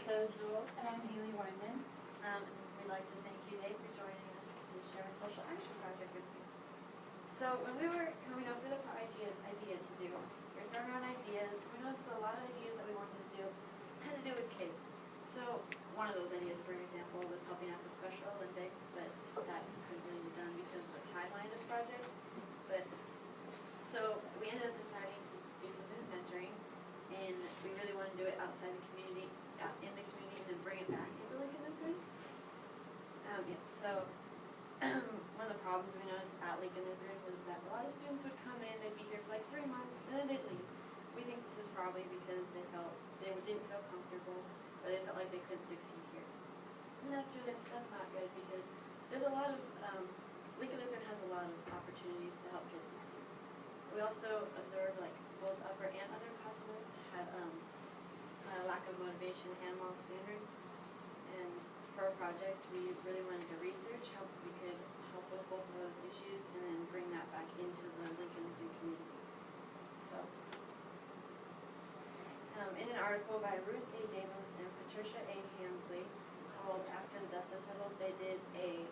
Dakota Jewell. And I'm Haley Weinman. We'd like to thank you, Dave, for joining us to share a social action project with you. So when we were coming up with an idea to do, we were throwing around ideas. We noticed that a lot of ideas that we wanted to do had to do with kids. So one of those ideas, for example, was helping out the Special Olympics, but that couldn't really be done because of the timeline of this project. So we ended up deciding to do something with mentoring, and we really want to do it outside the community, out in the community, and then bring it back into Lincoln Lutheran. So one of the problems we noticed at Lincoln Lutheran was that a lot of students would come in, they'd be here for like 3 months, and then they'd leave. We think this is probably because they didn't feel comfortable, or they felt like they couldn't succeed here. And that's not good, because there's a lot of, Lincoln Lutheran has a lot of opportunities to help kids succeed. We also observed like both upper and underclassmen had a lack of motivation and moral standard. And for our project, we really wanted to research how we could help with both of those issues and then bring that back into the Lincoln Lutheran community. So, in an article by Ruth A. Damos and Patricia A. Hansley called "After the Dust Has Settled," they did a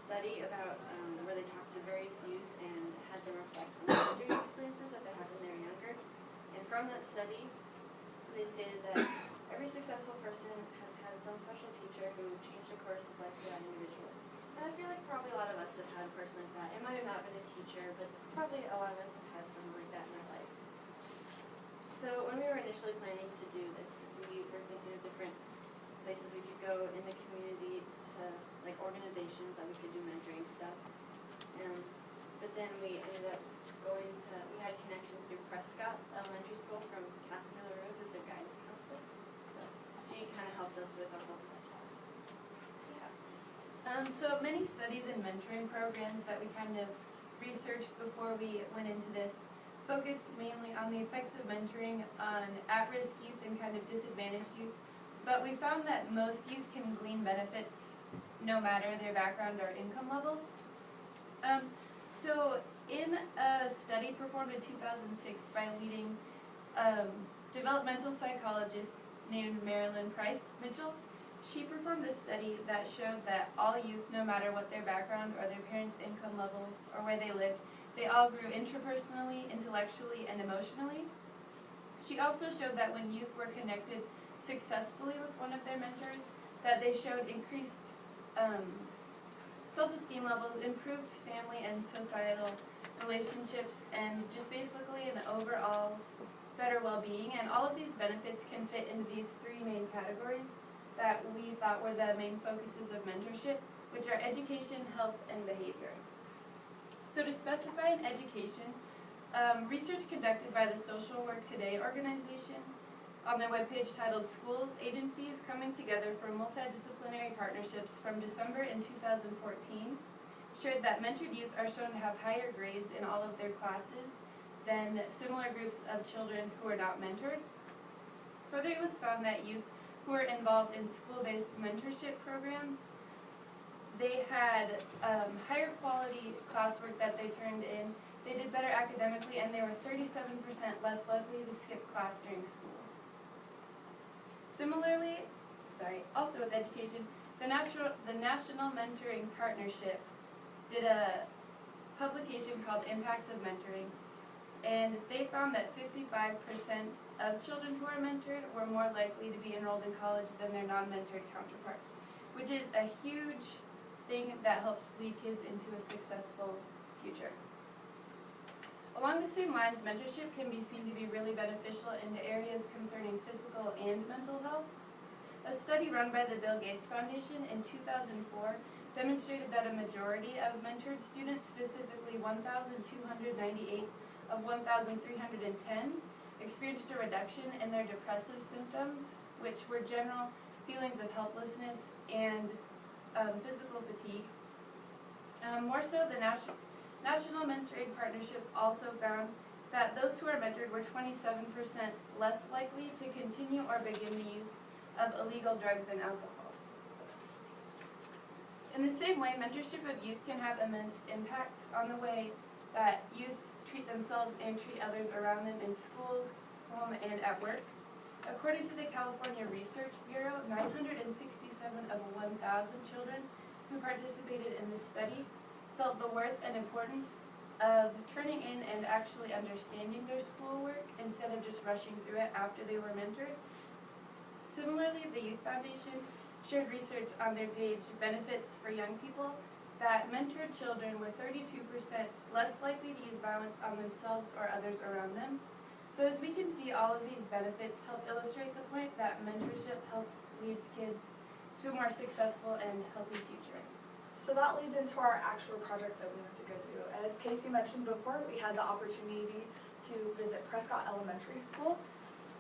study about where they talked to various youth and had them reflect on the mentoring experiences that they had when they were younger. And from that study, they stated that every successful person has had some special teacher who changed the course of life for that individual. And I feel like probably a lot of us have had a person like that. It might have not been a teacher, but probably a lot of us have had someone like that in our life. So when we were initially planning to do this, we were thinking of different places we could go in the community to, like organizations that we could do mentoring stuff. But then we ended up we had connections through Prescott Elementary School from Kathy Miller Road as their guidance counselor. So she kind of helped us with our whole project. Yeah. So many studies and mentoring programs that we kind of researched before we went into this focused mainly on the effects of mentoring on at-risk youth and kind of disadvantaged youth. But we found that most youth can glean benefits no matter their background or income level. So in a study performed in 2006 by leading developmental psychologist named Marilyn Price Mitchell, she performed a study that showed that all youth, no matter what their background or their parents' income level or where they lived, they all grew interpersonally, intellectually, and emotionally. She also showed that when youth were connected successfully with one of their mentors, that they showed increased self-esteem levels, improved family and societal relationships, and just basically an overall better well-being. And all of these benefits can fit into these 3 main categories that we thought were the main focuses of mentorship, which are education, health, and behavior. So to specify in education, research conducted by the Social Work Today organization on their webpage titled "Schools, Agencies Coming Together for Multidisciplinary Partnerships" from December in 2014 showed that mentored youth are shown to have higher grades in all of their classes than similar groups of children who are not mentored. Further, it was found that youth who were involved in school-based mentorship programs, they had higher quality classwork that they turned in, they did better academically, and they were 37% less likely to skip class during school. Similarly, also with education, the National Mentoring Partnership did a publication called Impacts of Mentoring, and they found that 55% of children who are mentored were more likely to be enrolled in college than their non-mentored counterparts, which is a huge thing that helps lead kids into a successful future. Along the same lines, mentorship can be seen to be really beneficial into areas concerning physical and mental health. A study run by the Bill Gates Foundation in 2004 demonstrated that a majority of mentored students, specifically 1,298 of 1,310, experienced a reduction in their depressive symptoms, which were general feelings of helplessness and physical fatigue. More so, the National Mentoring Partnership also found that those who are mentored were 27% less likely to continue or begin the use of illegal drugs and alcohol. In the same way, mentorship of youth can have immense impacts on the way that youth treat themselves and treat others around them in school, home, and at work. According to the California Research Bureau, 967 of 1,000 children who participated in this study felt the worth and importance of turning in and actually understanding their schoolwork instead of just rushing through it after they were mentored. Similarly, the Youth Foundation shared research on their page, Benefits for Young People, that mentored children were 32% less likely to use violence on themselves or others around them. So as we can see, all of these benefits help illustrate the point that mentorship helps lead kids to a more successful and healthy future. So that leads into our actual project that we have to go do. As Casey mentioned before, we had the opportunity to visit Prescott Elementary School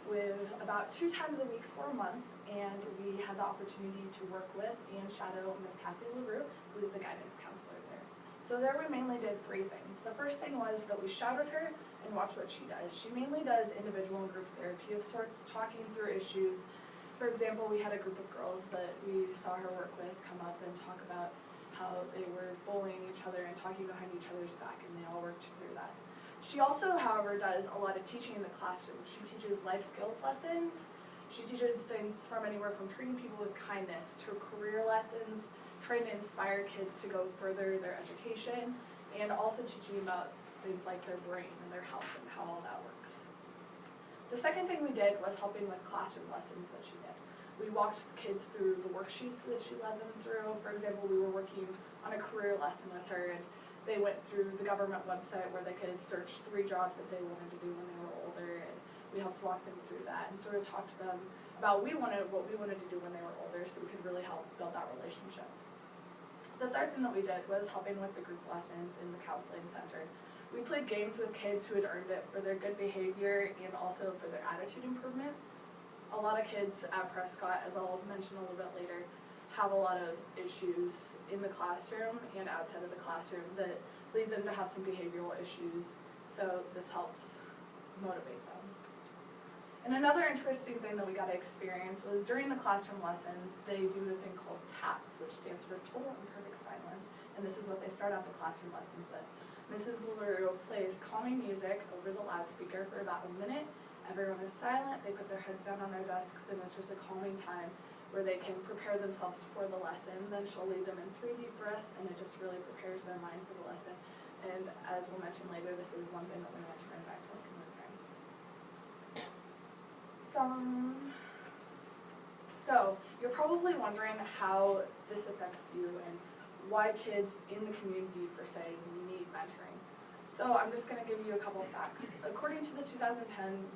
with about 2 times a week for a month, and we had the opportunity to work with and shadow Miss Kathy LaRue, who is the guidance counselor there. So there we mainly did 3 things. The first thing was that we shadowed her and watched what she does. She mainly does individual and group therapy of sorts, talking through issues. For example, we had a group of girls that we saw her work with come up and talk about how they were bullying each other and talking behind each other's back, and they all worked through that. She also, however, does a lot of teaching in the classroom. She teaches life skills lessons. She teaches things from anywhere from treating people with kindness to career lessons, trying to inspire kids to go further their education, and also teaching about things like their brain and their health and how all that works. The second thing we did was helping with classroom lessons that she did. We walked kids through the worksheets that she led them through. For example, we were working on a career lesson with her, and they went through the government website where they could search 3 jobs that they wanted to do when they were older, and we helped walk them through that and sort of talk to them about what we wanted to do when they were older, so we could really help build that relationship. The third thing that we did was helping with the group lessons in the counseling center. We played games with kids who had earned it for their good behavior and also for their attitude improvement. A lot of kids at Prescott, as I'll mention a little bit later, have a lot of issues in the classroom and outside of the classroom that lead them to have some behavioral issues, so this helps motivate them. And another interesting thing that we got to experience was during the classroom lessons, they do a thing called TAPS, which stands for Total Imperfect Silence, and this is what they start out the classroom lessons with. Mrs. LaRue plays calming music over the loudspeaker for about a minute. Everyone is silent, they put their heads down on their desks, and it's just a calming time where they can prepare themselves for the lesson. Then she'll lead them in 3 deep breaths, and it just really prepares their mind for the lesson. And as we'll mention later, this is one thing that we want to bring back to Lincoln Lutheran. So you're probably wondering how this affects you and why kids in the community, per se, need mentoring. So I'm just going to give you a couple of facts. According to the 2010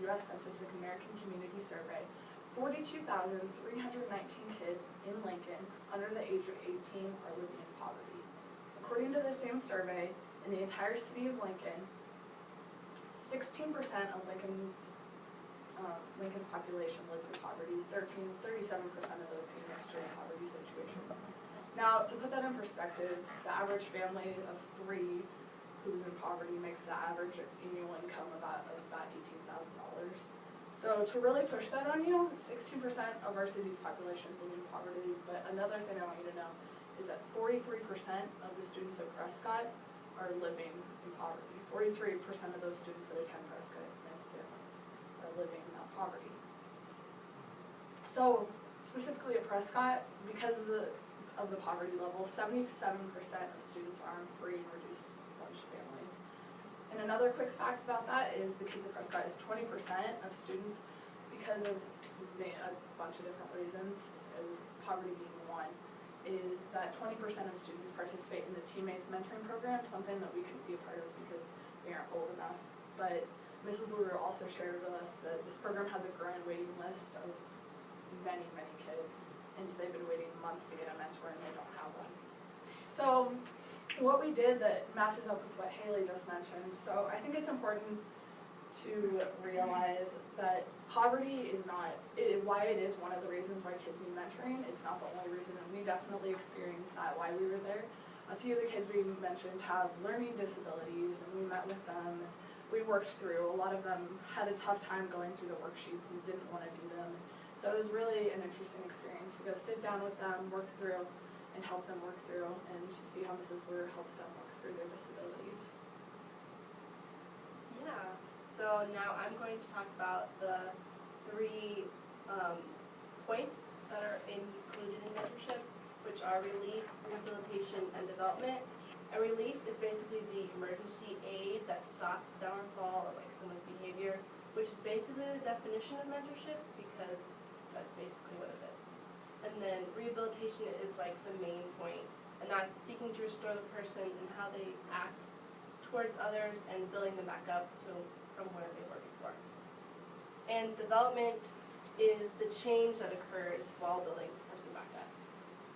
U.S. Census and American Community Survey, 42,319 kids in Lincoln under the age of 18 are living in poverty. According to the same survey, in the entire city of Lincoln, 16% of Lincoln's population lives in poverty, 37% of those being in extreme poverty situation. Now, to put that in perspective, the average family of 3 who's in poverty makes the average annual income about $18,000. So to really push that on you, 16% of our city's population is living in poverty, but another thing I want you to know is that 43% of the students at Prescott are living in poverty. 43% of those students that attend Prescott and families are living in that poverty. So specifically at Prescott, because of the poverty level, 77% of students are on free and reduced lunch families. And another quick fact about that is the kids at Prescott is 20% of students, because of a bunch of different reasons, poverty being one, is that 20% of students participate in the Teammates Mentoring Program, something that we couldn't be a part of because we aren't old enough. But Mrs. LaRue also shared with us that this program has a growing waiting list of many, many kids, and they've been waiting months to get a mentor and they don't have one. So what we did that matches up with what Haley just mentioned, so I think it's important to realize that poverty is not, why it is one of the reasons why kids need mentoring. It's not the only reason, and we definitely experienced that while we were there. A few of the kids we mentioned have learning disabilities, and we met with them. We worked through, a lot of them had a tough time going through the worksheets and didn't want to do them. So it was really an interesting experience to go sit down with them, work through, and help them work through, and to see how Mrs. LaRue helps them work through their disabilities. Yeah, so now I'm going to talk about the 3 points that are included in mentorship, which are relief, rehabilitation, and development. A relief is basically the emergency aid that stops the downfall of like someone's behavior, which is basically the definition of mentorship because that's basically what it is. And then rehabilitation is like the main point, and that's seeking to restore the person and how they act towards others and building them back up to from where they were before. And development is the change that occurs while building the person back up.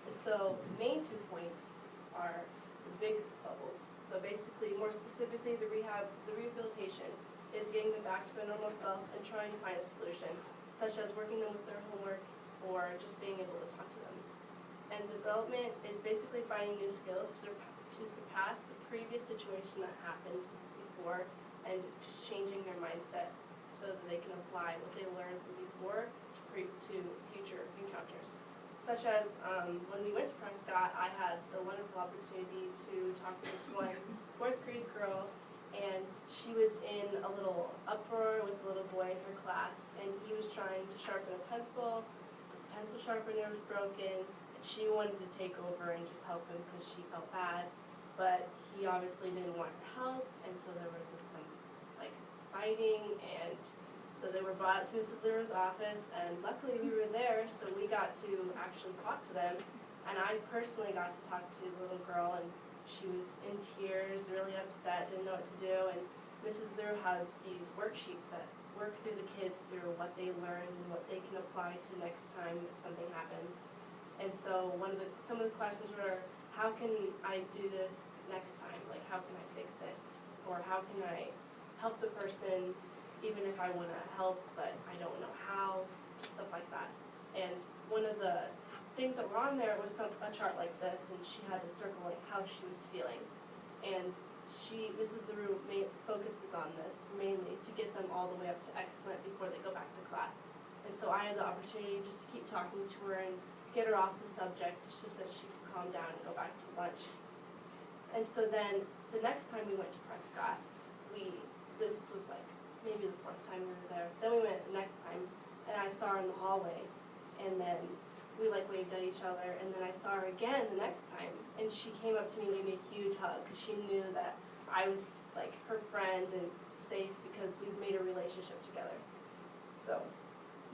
And so the main 2 points are the big bubbles. So basically, more specifically, the rehabilitation is getting them back to their normal self and trying to find a solution, such as working them with their homework or just being able to talk to them. And development is basically finding new skills to surpass the previous situation that happened before and just changing their mindset so that they can apply what they learned from before to future encounters. Such as when we went to Prescott, I had the wonderful opportunity to talk to this one 4th grade girl, and she was in a little uproar with a little boy in her class, and he was trying to sharpen a pencil. The pencil sharpener was broken, and she wanted to take over and just help him because she felt bad, but he obviously didn't want her help, and so there was some like fighting, and so they were brought to Mrs. Leroy's office, and luckily we were there, so we got to actually talk to them. And I personally got to talk to the little girl, and she was in tears, really upset, didn't know what to do. And Mrs. Leroy has these worksheets that work through the kids through what they learned and what they can apply to next time if something happens. And so some of the questions were, how can I do this next time? Like, how can I fix it? Or how can I help the person even if I want to help, but I don't know how, stuff like that. And one of the things that were on there was a chart like this, and she had to circle like how she was feeling. And Mrs. LaRue focuses on this mainly to get them all the way up to excellent before they go back to class. And so I had the opportunity just to keep talking to her and get her off the subject so that she could calm down and go back to lunch. And so then the next time we went to Prescott, this was like maybe the 4th time we were there. Then we went the next time, and I saw her in the hallway, and then we like waved at each other, and then I saw her again the next time, and she came up to me and gave me a huge hug because she knew that I was like her friend and safe because we've made a relationship together. So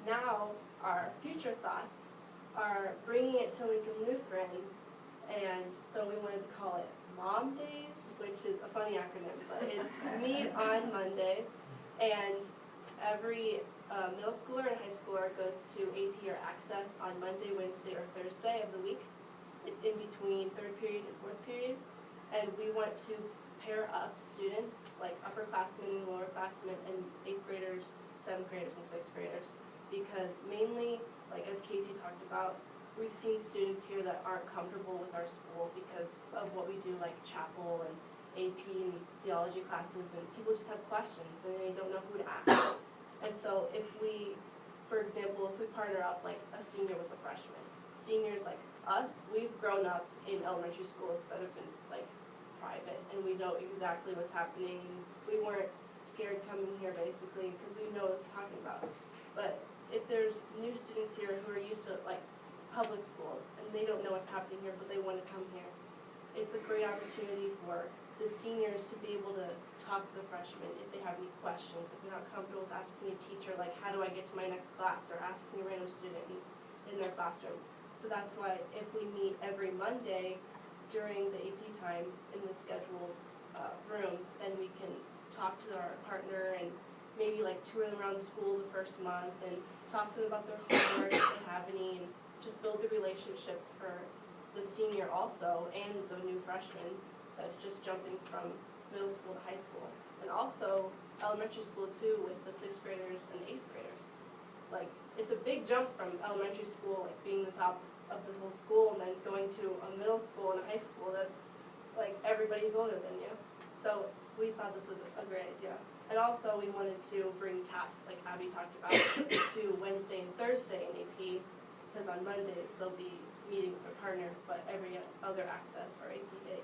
now our future thoughts are bringing it to Lincoln Lutheran, and so we wanted to call it Mom Days, which is a funny acronym, but it's Meet on Mondays. And every middle schooler and high schooler goes to AP or Access on Monday, Wednesday, or Thursday of the week. It's in between 3rd period and 4th period. And we want to pair up students, like upperclassmen and lowerclassmen, and 8th graders, 7th graders, and 6th graders. Because mainly, like as Casey talked about, we've seen students here that aren't comfortable with our school because of what we do, like chapel and AP and theology classes, and people just have questions and they don't know who to ask. And so if we, for example, if we partner up like a senior with a freshman, seniors like us, we've grown up in elementary schools that have been like private, and we know exactly what's happening. We weren't scared coming here basically because we know what it's talking about. But if there's new students here who are used to like public schools and they don't know what's happening here but they want to come here, it's a great opportunity for the seniors to be able to talk to the freshmen if they have any questions, if they're not comfortable with asking a teacher, like how do I get to my next class, or asking a random student in their classroom. So that's why if we meet every Monday during the AP time in the scheduled room, then we can talk to our partner and maybe like tour them around the school the first month and talk to them about their homework if they have any, and just build the relationship for the senior also and the new freshman that's just jumping from middle school to high school. And also elementary school too, with the 6th graders and 8th graders. Like, it's a big jump from elementary school, like being the top of the whole school, and then going to a middle school and a high school that's like everybody's older than you. So we thought this was a great idea. And also we wanted to bring TAPS, like Abby talked about, to Wednesday and Thursday in AP, because on Mondays they'll be meeting with their partner, but every other Access or AP day